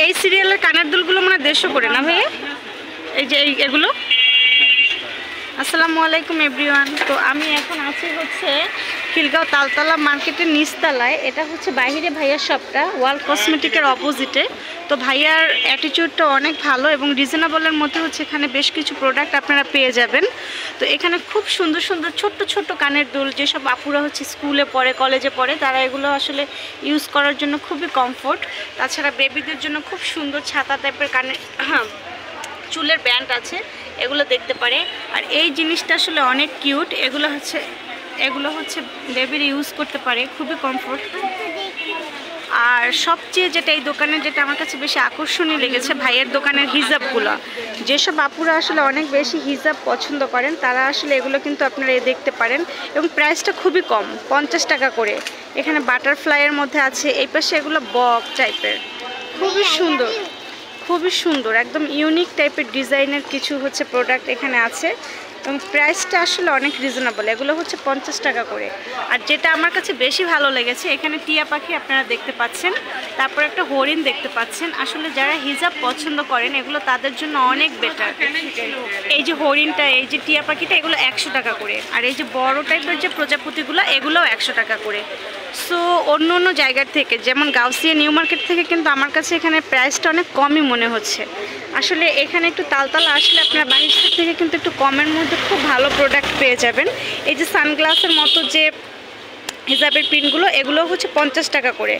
এই সিরিয়ালের কানের দুলগুলো মানে 150 করে না ভাইয়া? এই যে এগুলো। আসসালামু আলাইকুম এভরিওয়ান। তো আমি এখন আছি হচ্ছে খিলগাঁও তালতলা মার্কেটের নিচতলায়। এটা হচ্ছে বাইরে ভাইয়ার শপটা, ওয়ার্ল্ড কসমেটিকের অপোজিটে। তো ভাইয়ার অ্যাটিটিউডটা অনেক ভালো এবং রিজনেবলের মধ্যে হচ্ছে এখানে বেশ কিছু প্রোডাক্ট আপনারা পেয়ে যাবেন। তো এখানে খুব সুন্দর সুন্দর ছোট্ট ছোট্ট কানের দুল, যেসব আপুরা হচ্ছে স্কুলে পড়ে, কলেজে পড়ে, তারা এগুলো আসলে ইউজ করার জন্য খুবই কমফোর্ট। তাছাড়া বেবিদের জন্য খুব সুন্দর ছাতা টাইপের কানের চুলের ব্যান্ড আছে, এগুলো দেখতে পারে। আর এই জিনিসটা আসলে অনেক কিউট। এগুলো হচ্ছে বেবির ইউজ করতে পারে, খুবই কমফোর্ট। আর সবচেয়ে যেটা এই দোকানের যেটা আমার কাছে বেশি আকর্ষণীয় লেগেছে, ভাইয়ের দোকানের হিজাবগুলো। যেসব আপুরা আসলে অনেক বেশি হিজাব পছন্দ করেন, তারা আসলে এগুলো কিন্তু আপনারা দেখতে পারেন। এবং প্রাইসটা খুবই কম, 50 টাকা করে। এখানে বাটারফ্লাইয়ের মধ্যে আছে, এই পাশে এগুলো বক টাইপের, খুবই সুন্দর, খুবই সুন্দর, একদম ইউনিক টাইপের ডিজাইনের কিছু হচ্ছে প্রোডাক্ট এখানে আছে। এবং প্রাইসটা আসলে অনেক রিজনেবল, এগুলো হচ্ছে 50 টাকা করে। আর যেটা আমার কাছে বেশি ভালো লেগেছে, এখানে টিয়া পাখি আপনারা দেখতে পাচ্ছেন, তারপর একটা হরিণ দেখতে পাচ্ছেন। আসলে যারা হিজাব পছন্দ করেন, এগুলো তাদের জন্য অনেক বেটার। এই যে হরিণটা, এই যে টিয়া পাখিটা, এগুলো 100 টাকা করে। আর এই যে বড় টাইপের যে প্রজাপতিগুলো, এগুলোও 100 টাকা করে। সো অন্য অন্য জায়গার থেকে, যেমন গাউসিয়া নিউ মার্কেট থেকে কিন্তু আমার কাছে এখানে প্রাইসটা অনেক কমই মনে হচ্ছে। আসলে এখানে একটু তালতলা আসলে আপনার বাহির থেকে কিন্তু একটু কমের মধ্যে খুব ভালো প্রোডাক্ট পেয়ে যাবেন। এই যে সানগ্লাসের মতো যে হিজাবের পিনগুলো, এগুলো হচ্ছে 50 টাকা করে।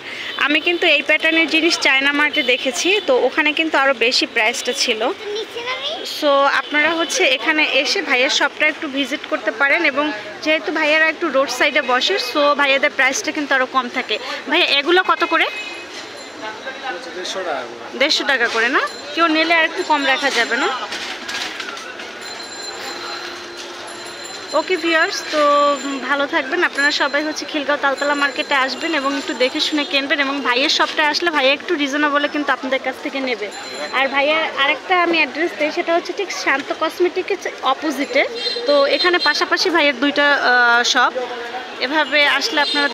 আমি কিন্তু এই প্যাটার্নের জিনিস চায়না মার্টে দেখেছি, তো ওখানে কিন্তু আরও বেশি প্রাইসটা ছিল। সো আপনারা হচ্ছে এখানে এসে ভাইয়ের শপটা একটু ভিজিট করতে পারেন। এবং যেহেতু ভাইয়ারা একটু রোড সাইডে বসে, সো ভাইয়াদের প্রাইসটা কিন্তু আরও কম থাকে। ভাইয়া এগুলো কত করে? 150 টাকা করে না? কেউ নিলে আর একটু কম রাখা যাবে না? ওকে ভিউয়ার্স, তো ভালো থাকবেন আপনারা সবাই। হচ্ছে খিলগাঁও তালতলা মার্কেটে আসবেন এবং একটু দেখে শুনে কিনবেন। এবং ভাইয়ের শপটা আসলে ভাইয়া একটু রিজনেবলে কিন্তু আপনাদের কাছ থেকে নেবে। আর ভাইয়ার আরেকটা আমি অ্যাড্রেস দিই, সেটা হচ্ছে ঠিক শান্ত কসমেটিকের অপোজিটে। তো এখানে পাশাপাশি ভাইয়ের দুইটা শপ, এভাবে আসলে আপনারা